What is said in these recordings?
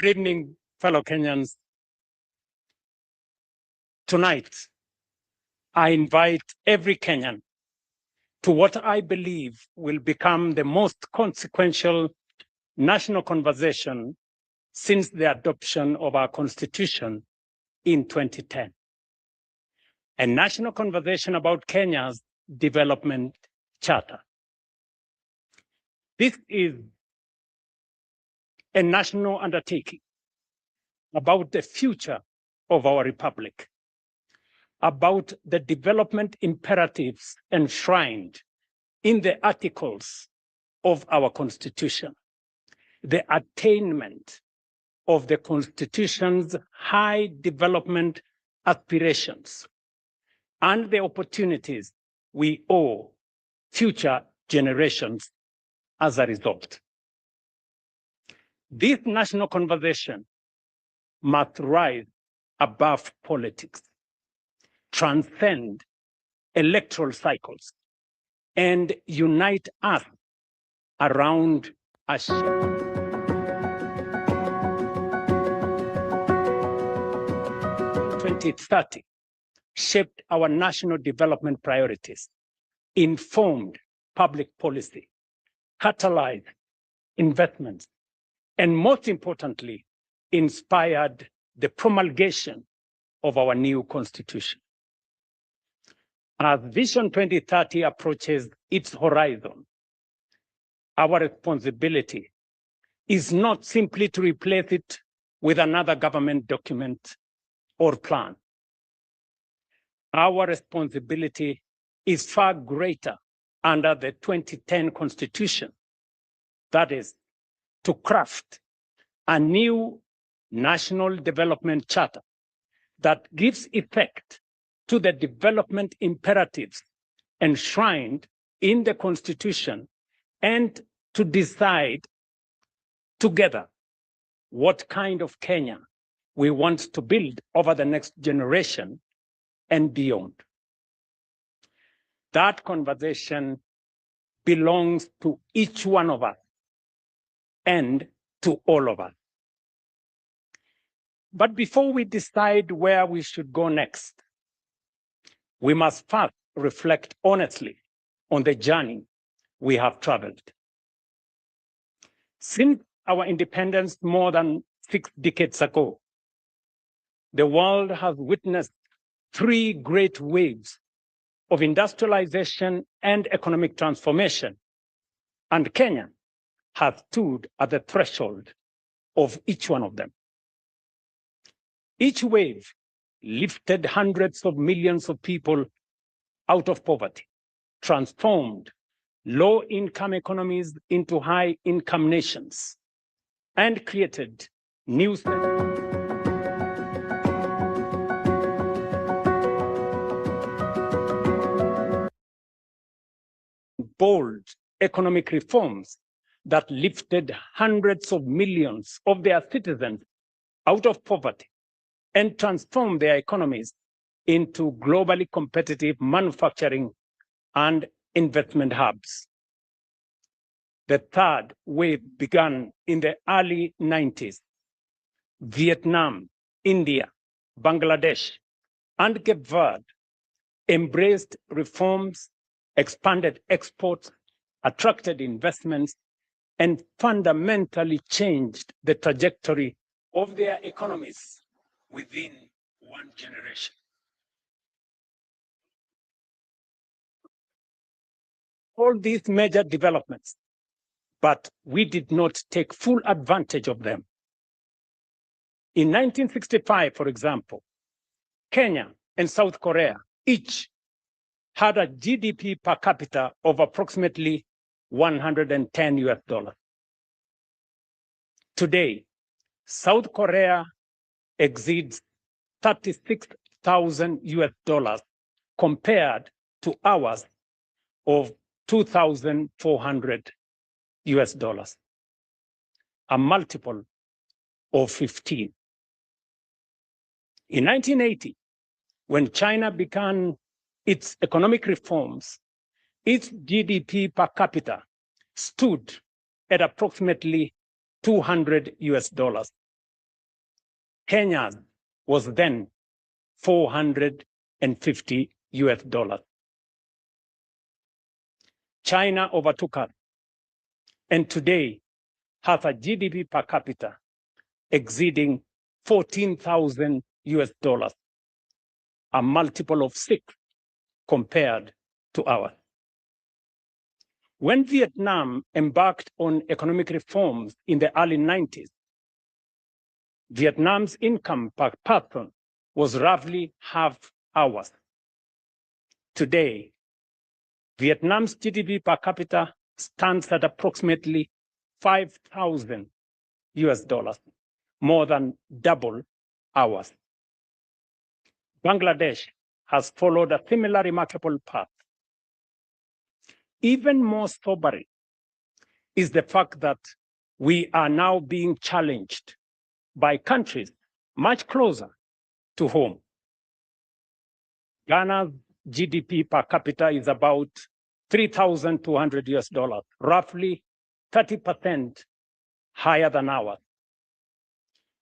Good evening, fellow Kenyans. Tonight, I invite every Kenyan to what I believe will become the most consequential national conversation since the adoption of our Constitution in 2010. A national conversation about Kenya's development charter. This is a national undertaking about the future of our republic, about the development imperatives enshrined in the articles of our Constitution, the attainment of the Constitution's high development aspirations, and the opportunities we owe future generations as a result. This national conversation must rise above politics, transcend electoral cycles, and unite us around a 2030 shaped our national development priorities, informed public policy, catalyzed investments, and most importantly, inspired the promulgation of our new Constitution. As Vision 2030 approaches its horizon, our responsibility is not simply to replace it with another government document or plan. Our responsibility is far greater under the 2010 Constitution. That is, to craft a new national development charter that gives effect to the development imperatives enshrined in the Constitution, and to decide together what kind of Kenya we want to build over the next generation and beyond. That conversation belongs to each one of us and to all of us. But before we decide where we should go next, we must first reflect honestly on the journey we have traveled. Since our independence more than 6 decades ago, the world has witnessed 3 great waves of industrialization and economic transformation, and Kenya has stood at the threshold of each one of them. Each wave lifted hundreds of millions of people out of poverty, transformed low-income economies into high-income nations, and created new bold economic reforms that lifted hundreds of millions of their citizens out of poverty and transformed their economies into globally competitive manufacturing and investment hubs. The third wave began in the early 90s. Vietnam, India, Bangladesh, and Cape Verde embraced reforms, expanded exports, attracted investments, and fundamentally changed the trajectory of their economies within one generation. All these major developments, but we did not take full advantage of them. In 1965, for example, Kenya and South Korea each had a GDP per capita of approximately 110 US dollars. Today, South Korea exceeds 36,000 US dollars compared to ours of 2,400 US dollars, a multiple of 15. In 1980, when China began its economic reforms, its GDP per capita stood at approximately 200 US dollars. Kenya's was then 450 US dollars. China overtook us, and today has a GDP per capita exceeding 14,000 US dollars, a multiple of 6 compared to ours. When Vietnam embarked on economic reforms in the early 90s, Vietnam's income per person was roughly half ours. Today, Vietnam's GDP per capita stands at approximately 5,000 US dollars, more than double ours. Bangladesh has followed a similar remarkable path. Even more sobering is the fact that we are now being challenged by countries much closer to home. Ghana's GDP per capita is about 3,200 US dollars, roughly 30% higher than ours.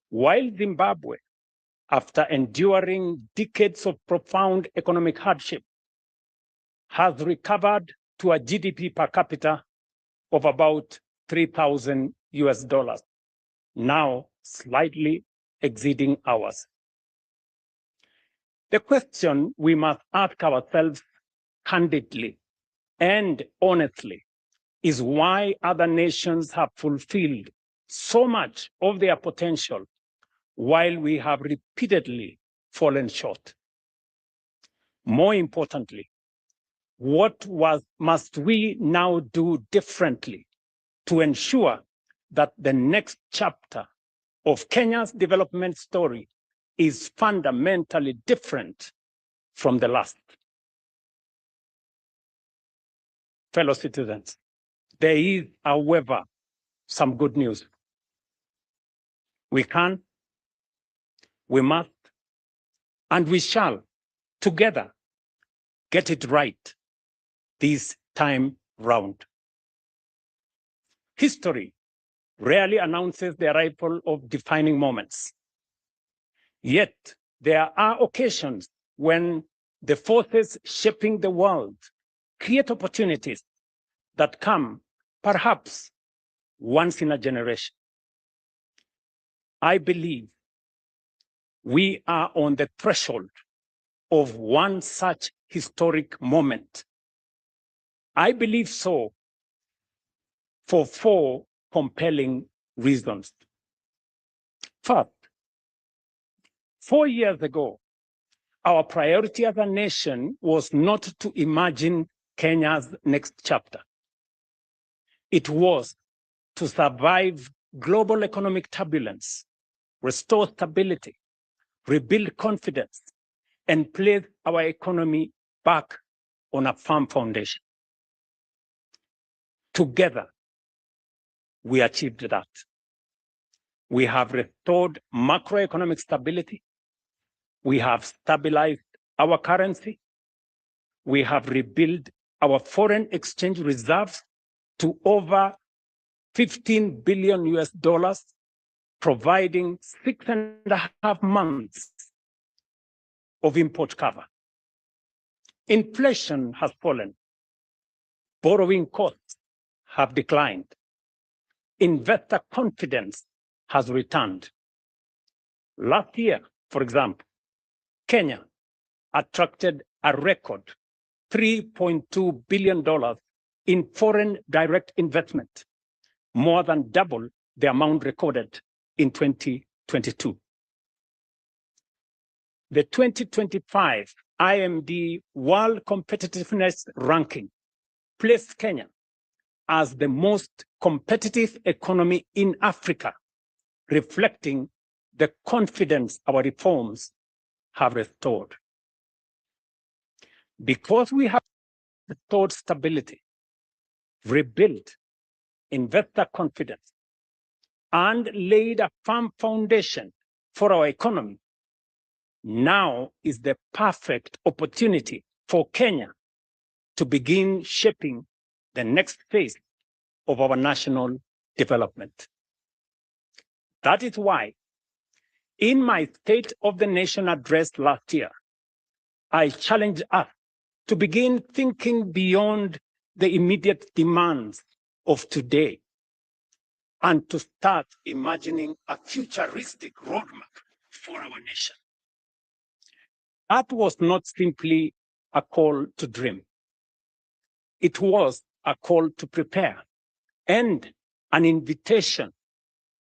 While Zimbabwe, after enduring decades of profound economic hardship, has recovered to a GDP per capita of about 3,000 US dollars, now slightly exceeding ours. The question we must ask ourselves candidly and honestly is why other nations have fulfilled so much of their potential while we have repeatedly fallen short. More importantly, what must we now do differently to ensure that the next chapter of Kenya's development story is fundamentally different from the last? Fellow citizens, there is, however, some good news. We can, we must, and we shall together get it right this time round. History rarely announces the arrival of defining moments. Yet there are occasions when the forces shaping the world create opportunities that come perhaps once in a generation. I believe we are on the threshold of one such historic moment. I believe so for 4 compelling reasons. First, 4 years ago, our priority as a nation was not to imagine Kenya's next chapter. It was to survive global economic turbulence, restore stability, rebuild confidence, and place our economy back on a firm foundation. Together, we achieved that. We have restored macroeconomic stability. We have stabilized our currency. We have rebuilt our foreign exchange reserves to over 15 billion US dollars, providing 6.5 months of import cover. Inflation has fallen. Borrowing costs have declined. Investor confidence has returned. Last year, for example, Kenya attracted a record $3.2 billion in foreign direct investment, more than double the amount recorded in 2022. The 2025 IMD World Competitiveness Ranking placed Kenya as the most competitive economy in Africa, reflecting the confidence our reforms have restored. Because we have restored stability, rebuilt investor confidence, and laid a firm foundation for our economy, now is the perfect opportunity for Kenya to begin shaping the next phase of our national development. That is why, in my State of the Nation address last year, I challenged us to begin thinking beyond the immediate demands of today and to start imagining a futuristic roadmap for our nation. That was not simply a call to dream. It was a call to prepare and an invitation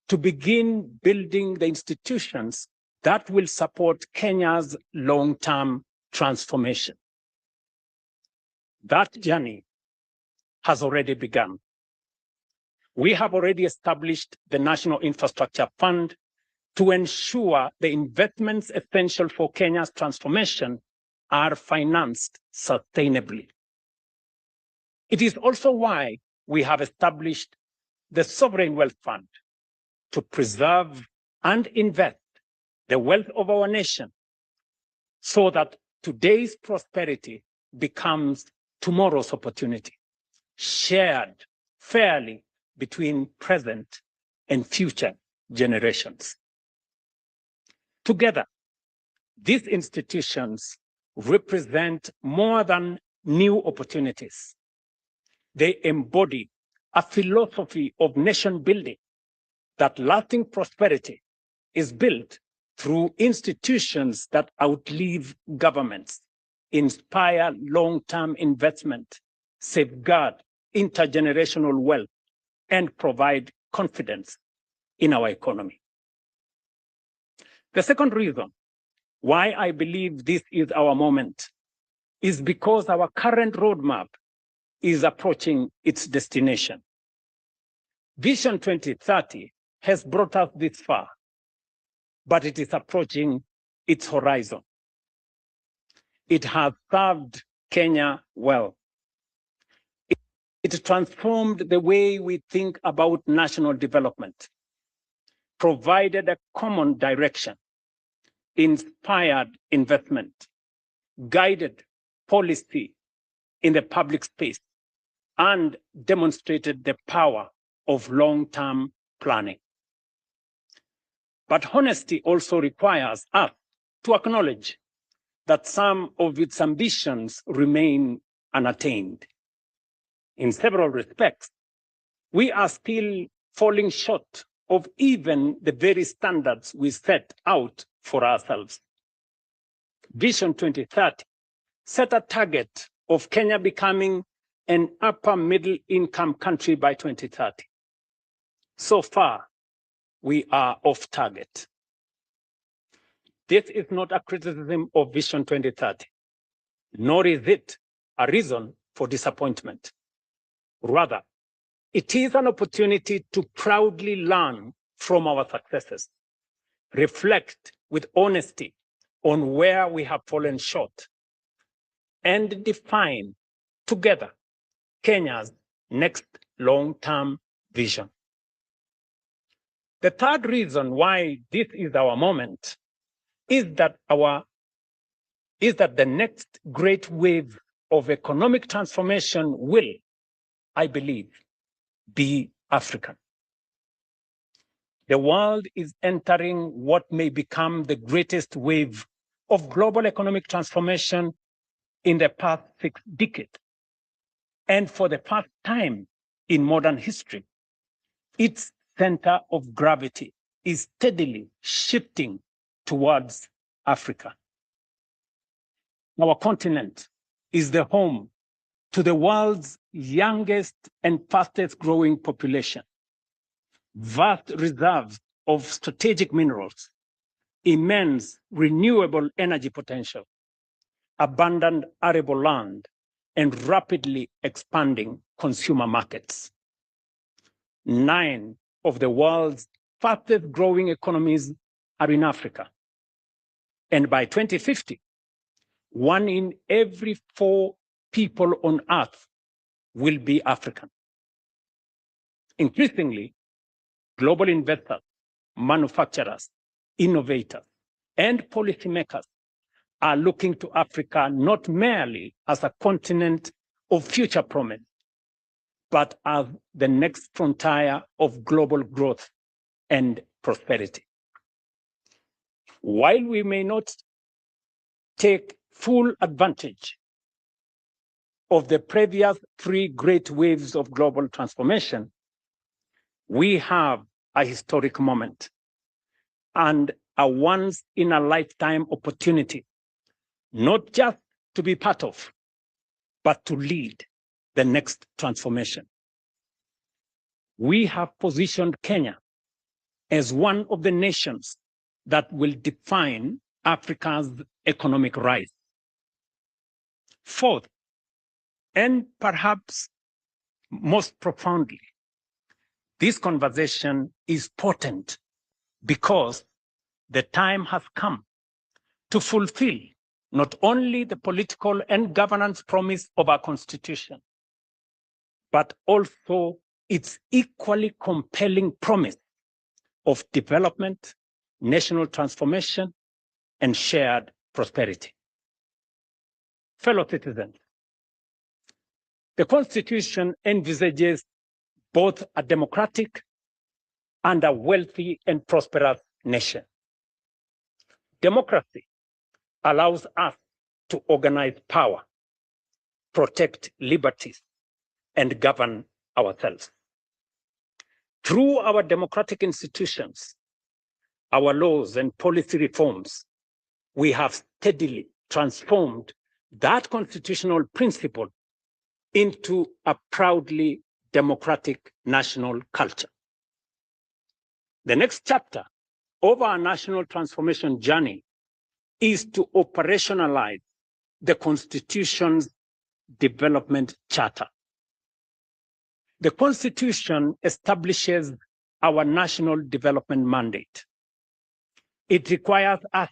to begin building the institutions that will support Kenya's long-term transformation. That journey has already begun. We have already established the National Infrastructure Fund to ensure the investments essential for Kenya's transformation are financed sustainably. It is also why we have established the Sovereign Wealth Fund to preserve and invest the wealth of our nation so that today's prosperity becomes tomorrow's opportunity, shared fairly between present and future generations. Together, these institutions represent more than new opportunities. They embody a philosophy of nation building that lasting prosperity is built through institutions that outlive governments, inspire long-term investment, safeguard intergenerational wealth, and provide confidence in our economy. The second reason why I believe this is our moment is because our current roadmap is approaching its destination. Vision 2030 has brought us this far, but it is approaching its horizon. It has served Kenya well. It transformed the way we think about national development, provided a common direction, inspired investment, guided policy in the public space, and demonstrated the power of long-term planning. But honesty also requires us to acknowledge that some of its ambitions remain unattained. In several respects, we are still falling short of even the very standards we set out for ourselves. Vision 2030 set a target of Kenya becoming an upper middle income country by 2030. So far, we are off target. This is not a criticism of Vision 2030, nor is it a reason for disappointment. Rather, it is an opportunity to proudly learn from our successes, reflect with honesty on where we have fallen short, and define together Kenya's next long-term vision. The third reason why this is our moment is that the next great wave of economic transformation will, I believe, be African. The world is entering what may become the greatest wave of global economic transformation in the past 6 decades. And for the first time in modern history, its center of gravity is steadily shifting towards Africa. Our continent is the home to the world's youngest and fastest growing population, vast reserves of strategic minerals, immense renewable energy potential, abundant arable land, and rapidly expanding consumer markets. 9 of the world's fastest growing economies are in Africa. And by 2050, 1 in every 4 people on Earth will be African. Increasingly, global investors, manufacturers, innovators, and policymakers are looking to Africa not merely as a continent of future promise, but as the next frontier of global growth and prosperity. While we may not take full advantage of the previous 3 great waves of global transformation, we have a historic moment and a once-in-a-lifetime opportunity, not just to be part of, but to lead the next transformation. We have positioned Kenya as one of the nations that will define Africa's economic rise. Fourth, and perhaps most profoundly, this conversation is potent because the time has come to fulfill not only the political and governance promise of our Constitution, but also its equally compelling promise of development, national transformation, and shared prosperity. Fellow citizens, the Constitution envisages both a democratic and a wealthy and prosperous nation. Democracy allows us to organize power, protect liberties, and govern ourselves. Through our democratic institutions, our laws and policy reforms, we have steadily transformed that constitutional principle into a proudly democratic national culture. The next chapter of our national transformation journey is to operationalize the Constitution's development charter. The Constitution establishes our national development mandate. It requires us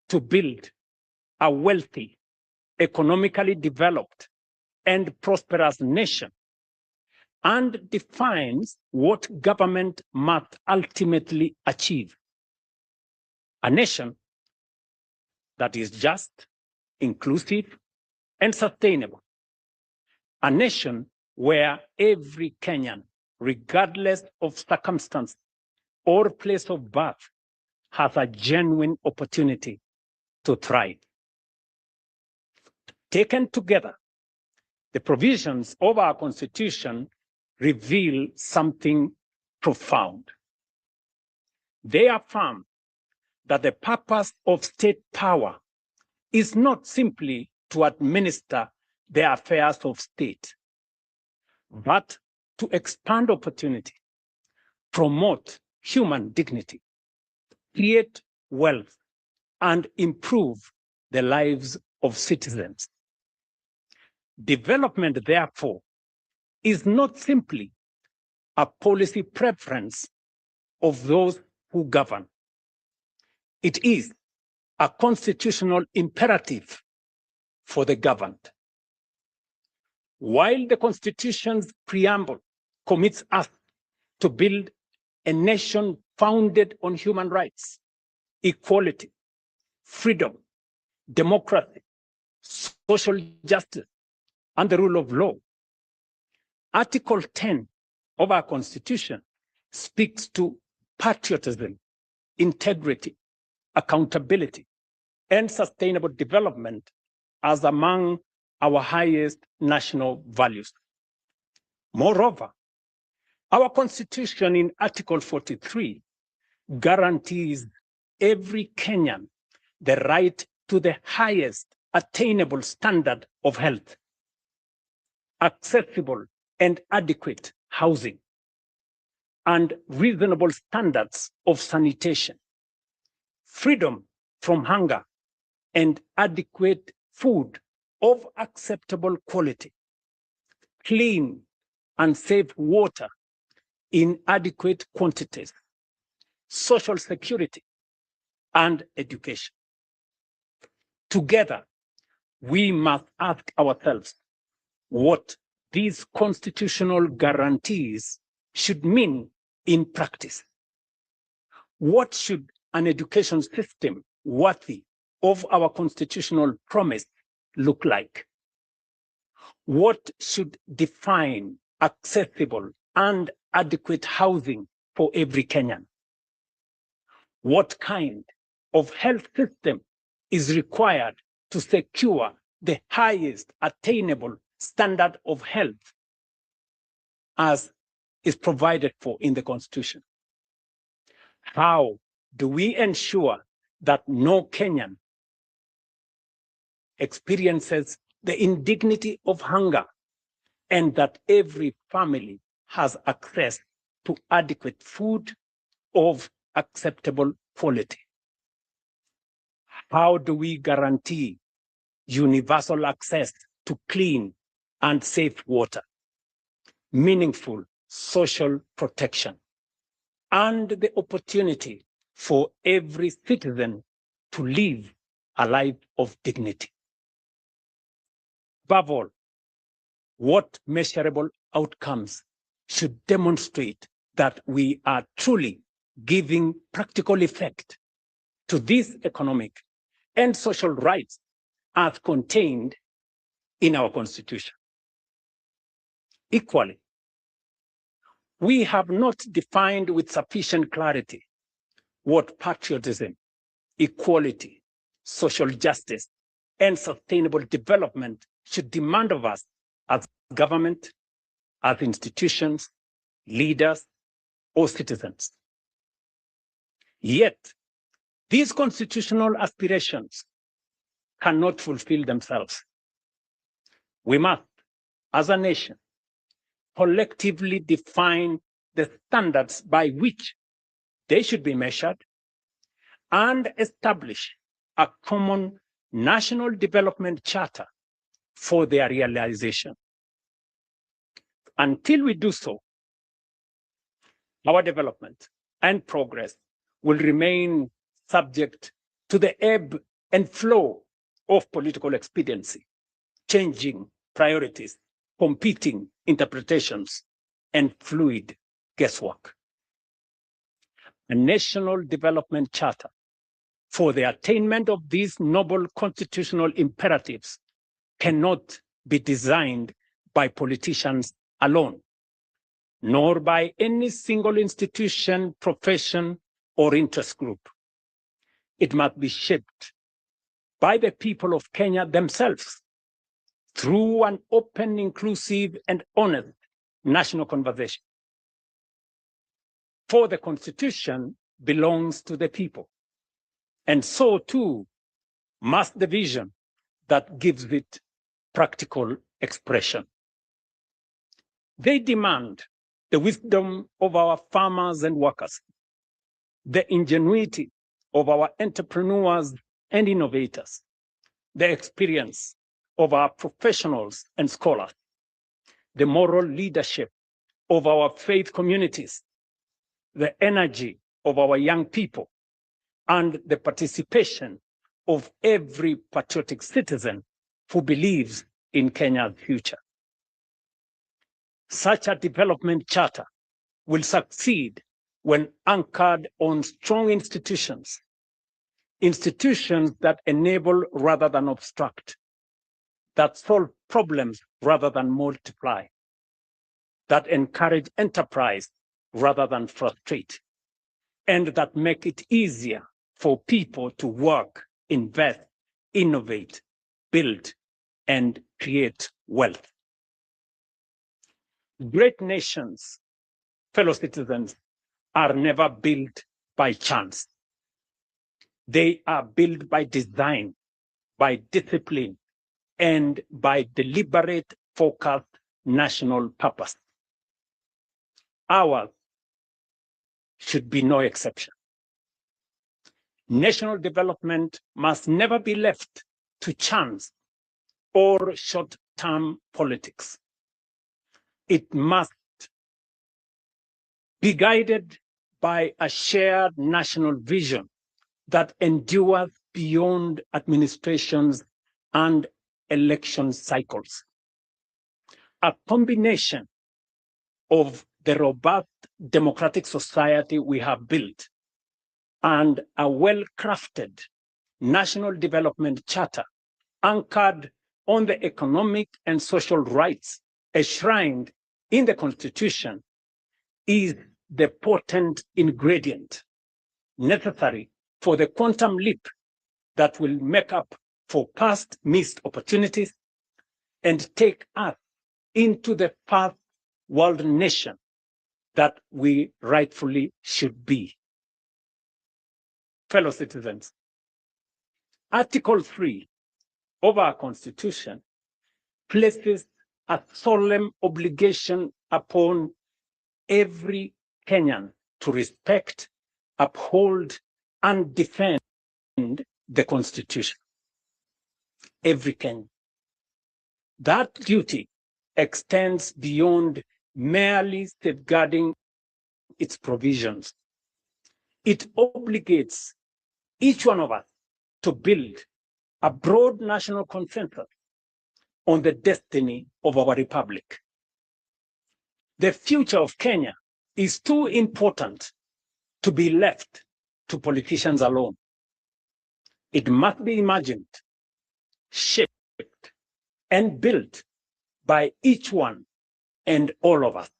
to build a wealthy, economically developed, and prosperous nation, and defines what government must ultimately achieve. A nation that is just, inclusive, and sustainable. A nation where every Kenyan, regardless of circumstance or place of birth, has a genuine opportunity to thrive. Taken together, the provisions of our Constitution reveal something profound. They affirm that the purpose of state power is not simply to administer the affairs of state, but to expand opportunity, promote human dignity, create wealth, and improve the lives of citizens. Development, therefore, is not simply a policy preference of those who govern. It is a constitutional imperative for the governed. While the Constitution's preamble commits us to build a nation founded on human rights, equality, freedom, democracy, social justice, and the rule of law, Article 10 of our Constitution speaks to patriotism, integrity, accountability, and sustainable development as among our highest national values. Moreover, our Constitution in Article 43 guarantees every Kenyan the right to the highest attainable standard of health, accessible and adequate housing, and reasonable standards of sanitation, freedom from hunger, and adequate food of acceptable quality, clean and safe water in adequate quantities, social security, and education. Together, we must ask ourselves what these constitutional guarantees should mean in practice. What should an education system worthy of our constitutional promise look like? What should define accessible and adequate housing for every Kenyan? What kind of health system is required to secure the highest attainable standard of health as is provided for in the Constitution? How do we ensure that no Kenyan experiences the indignity of hunger and that every family has access to adequate food of acceptable quality? How do we guarantee universal access to clean and safe water, meaningful social protection, and the opportunity for every citizen to live a life of dignity? Above all, what measurable outcomes should demonstrate that we are truly giving practical effect to these economic and social rights as contained in our Constitution? Equally, we have not defined with sufficient clarity what patriotism, equality, social justice, and sustainable development should demand of us as government, as institutions, leaders, or citizens. Yet, these constitutional aspirations cannot fulfill themselves. We must, as a nation, collectively define the standards by which they should be measured and establish a common national development charter for their realization. Until we do so, our development and progress will remain subject to the ebb and flow of political expediency, changing priorities, competing interpretations, and fluid guesswork. A national development charter for the attainment of these noble constitutional imperatives cannot be designed by politicians alone, nor by any single institution, profession, or interest group. It must be shaped by the people of Kenya themselves through an open, inclusive, and honest national conversation. For the Constitution belongs to the people, and so too must the vision that gives it practical expression. They demand the wisdom of our farmers and workers, the ingenuity of our entrepreneurs and innovators, the experience of our professionals and scholars, the moral leadership of our faith communities, the energy of our young people, and the participation of every patriotic citizen who believes in Kenya's future. Such a development charter will succeed when anchored on strong institutions, institutions that enable rather than obstruct, that solve problems rather than multiply, that encourage enterprise rather than frustrate, and that make it easier for people to work, invest, innovate, build, and create wealth. Great nations, fellow citizens, are never built by chance. They are built by design, by discipline, and by deliberate, focused national purpose. Ours should be no exception. National development must never be left to chance or short-term politics. It must be guided by a shared national vision that endures beyond administrations and election cycles. A combination of the robust democratic society we have built and a well-crafted national development charter anchored on the economic and social rights enshrined in the Constitution is the potent ingredient necessary for the quantum leap that will make up for past missed opportunities and take us into the first world nation that we rightfully should be. Fellow citizens, Article 3 of our Constitution places a solemn obligation upon every Kenyan to respect, uphold, and defend the Constitution. Every Kenyan. That duty extends beyond merely safeguarding its provisions. It obligates each one of us to build a broad national consensus on the destiny of our republic. The future of Kenya is too important to be left to politicians alone. It must be imagined, shaped, and built by each one and all of us.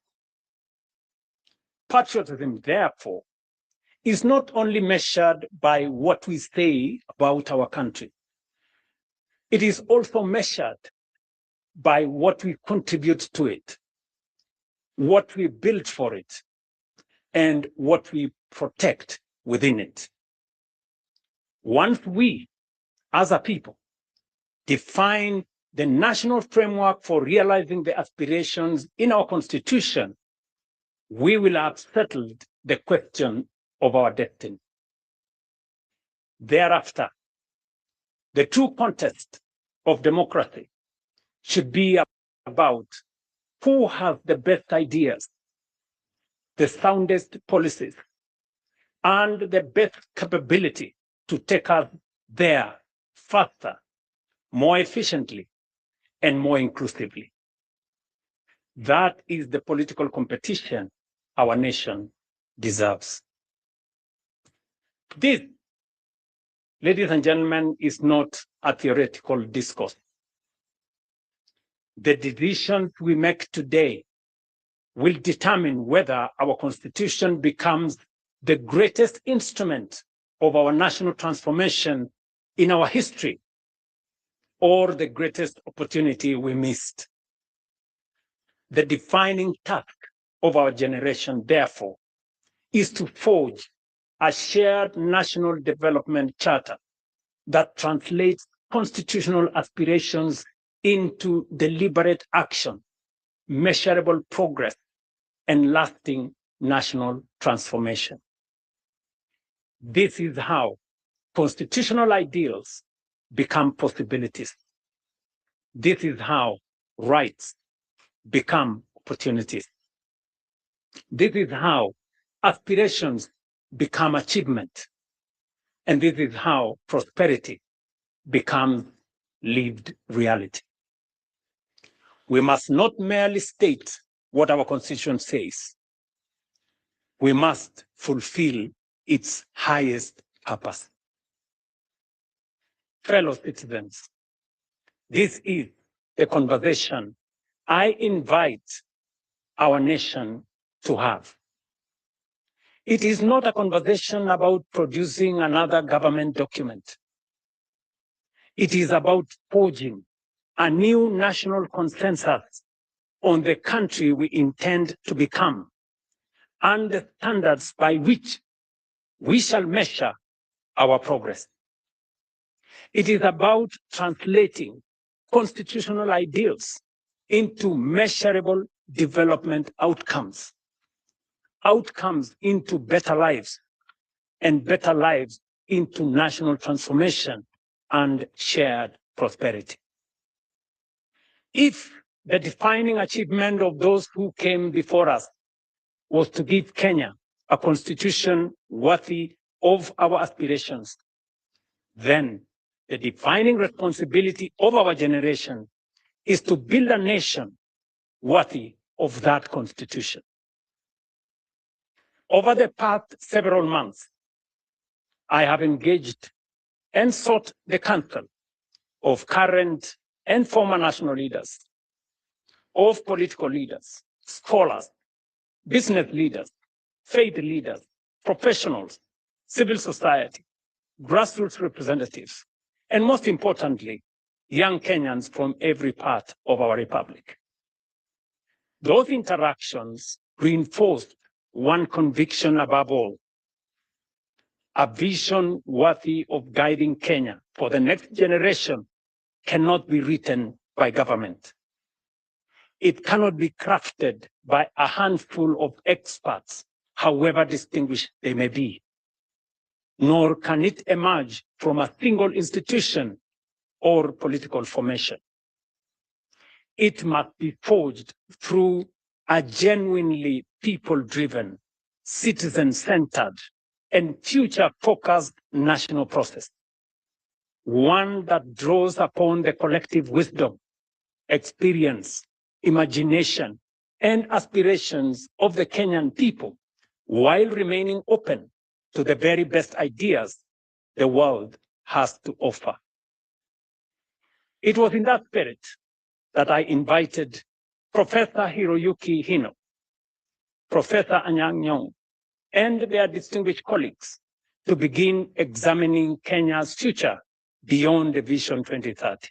Patriotism, therefore, is not only measured by what we say about our country. It is also measured by what we contribute to it, what we build for it, and what we protect within it. Once we, as a people, define the national framework for realizing the aspirations in our Constitution, we will have settled the question of our destiny. Thereafter, the true contest of democracy should be about who has the best ideas, the soundest policies, and the best capability to take us there faster, more efficiently, and more inclusively. That is the political competition our nation deserves. This ladies and gentlemen, is not a theoretical discourse. The decisions we make today will determine whether our Constitution becomes the greatest instrument of our national transformation in our history, or the greatest opportunity we missed. The defining task of our generation, therefore, is to forge a shared national development charter that translates constitutional aspirations into deliberate action, measurable progress, and lasting national transformation. This is how constitutional ideals become possibilities. This is how rights become opportunities. This is how aspirations become achievement. And this is how prosperity becomes lived reality. We must not merely state what our Constitution says. We must fulfill its highest purpose. Fellow citizens, this is the conversation I invite our nation to have. It is not a conversation about producing another government document. It is about forging a new national consensus on the country we intend to become and the standards by which we shall measure our progress. It is about translating constitutional ideals into measurable development outcomes, outcomes into better lives, and better lives into national transformation and shared prosperity. If the defining achievement of those who came before us was to give Kenya a constitution worthy of our aspirations, then the defining responsibility of our generation is to build a nation worthy of that constitution. Over the past several months, I have engaged and sought the counsel of current and former national leaders, of political leaders, scholars, business leaders, faith leaders, professionals, civil society, grassroots representatives, and most importantly, young Kenyans from every part of our republic. Those interactions reinforced one conviction above all: a vision worthy of guiding Kenya for the next generation cannot be written by government. It cannot be crafted by a handful of experts, however distinguished they may be. Nor can it emerge from a single institution or political formation. It must be forged through a genuinely people-driven, citizen-centered, and future-focused national process. One that draws upon the collective wisdom, experience, imagination, and aspirations of the Kenyan people, while remaining open to the very best ideas the world has to offer. It was in that spirit that I invited Professor Hiroyuki Hino, Professor Anyang' Nyong'o, and their distinguished colleagues to begin examining Kenya's future beyond the Vision 2030.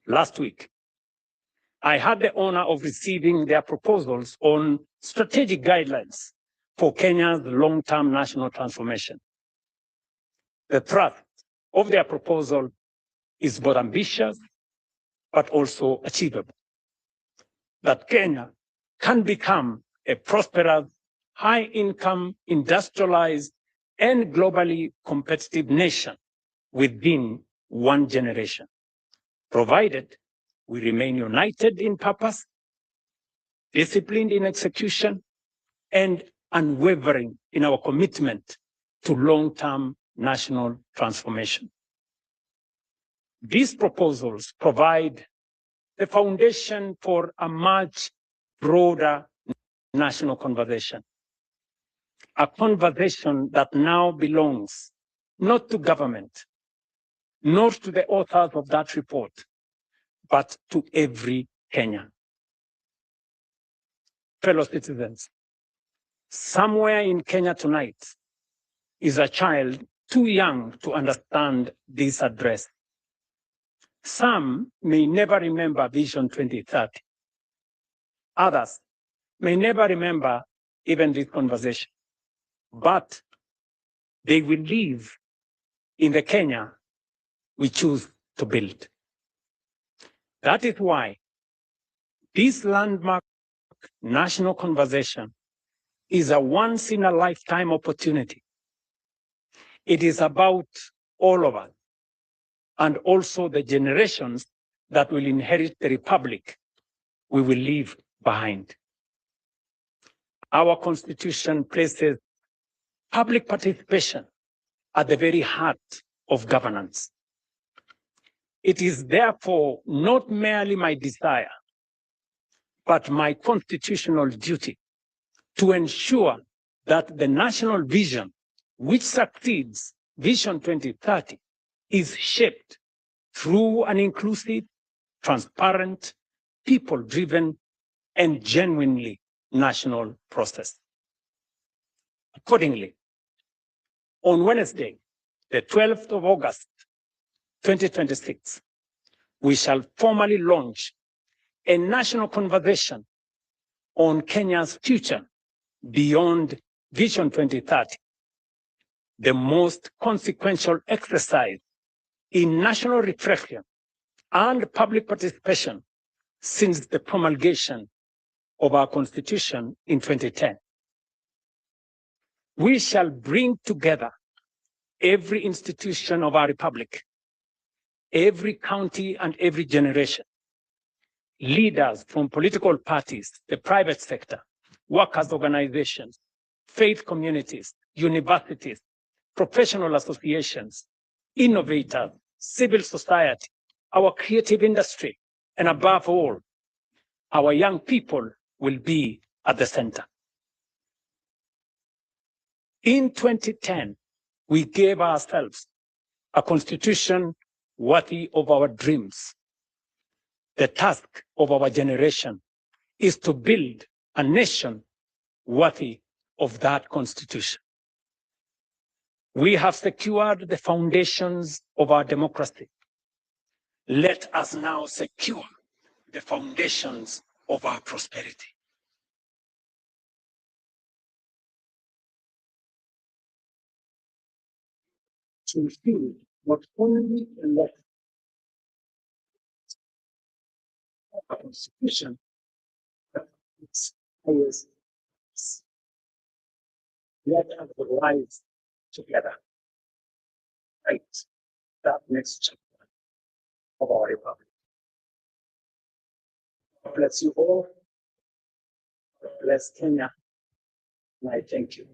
Last week, I had the honor of receiving their proposals on strategic guidelines for Kenya's long-term national transformation. The thrust of their proposal is both ambitious, but also achievable. That Kenya can become a prosperous, high-income, industrialized, and globally competitive nation within one generation, provided we remain united in purpose, disciplined in execution, and unwavering in our commitment to long-term national transformation. These proposals provide the foundation for a much broader national conversation, a conversation that now belongs not to government, not to the authors of that report, but to every Kenyan. Fellow citizens, somewhere in Kenya tonight is a child too young to understand this address. Some may never remember Vision 2030. Others may never remember even this conversation, but they will live in the Kenya we choose to build. That is why this landmark national conversation is a once-in-a-lifetime opportunity. It is about all of us and also the generations that will inherit the republic we will leave behind. Our Constitution places public participation at the very heart of governance. It is therefore not merely my desire, but my constitutional duty to ensure that the national vision, which succeeds Vision 2030, is shaped through an inclusive, transparent, people-driven, and genuinely national process. Accordingly, on Wednesday, the 12th of August, 2026, we shall formally launch a national conversation on Kenya's future beyond Vision 2030, the most consequential exercise in national reflection and public participation since the promulgation of our Constitution in 2010. We shall bring together every institution of our republic, every county and every generation, leaders from political parties, the private sector, workers' organizations, faith communities, universities, professional associations, innovators, civil society, our creative industry, and above all, our young people will be at the center. In 2010, we gave ourselves a constitution worthy of our dreams. The task of our generation is to build a nation worthy of that constitution. We have secured the foundations of our democracy. Let us now secure the foundations of our prosperity. To fulfill not only the letter of the Constitution, but its highest. Let us rise together, right? That next chapter of our republic. God bless you all. God bless Kenya. And I thank you.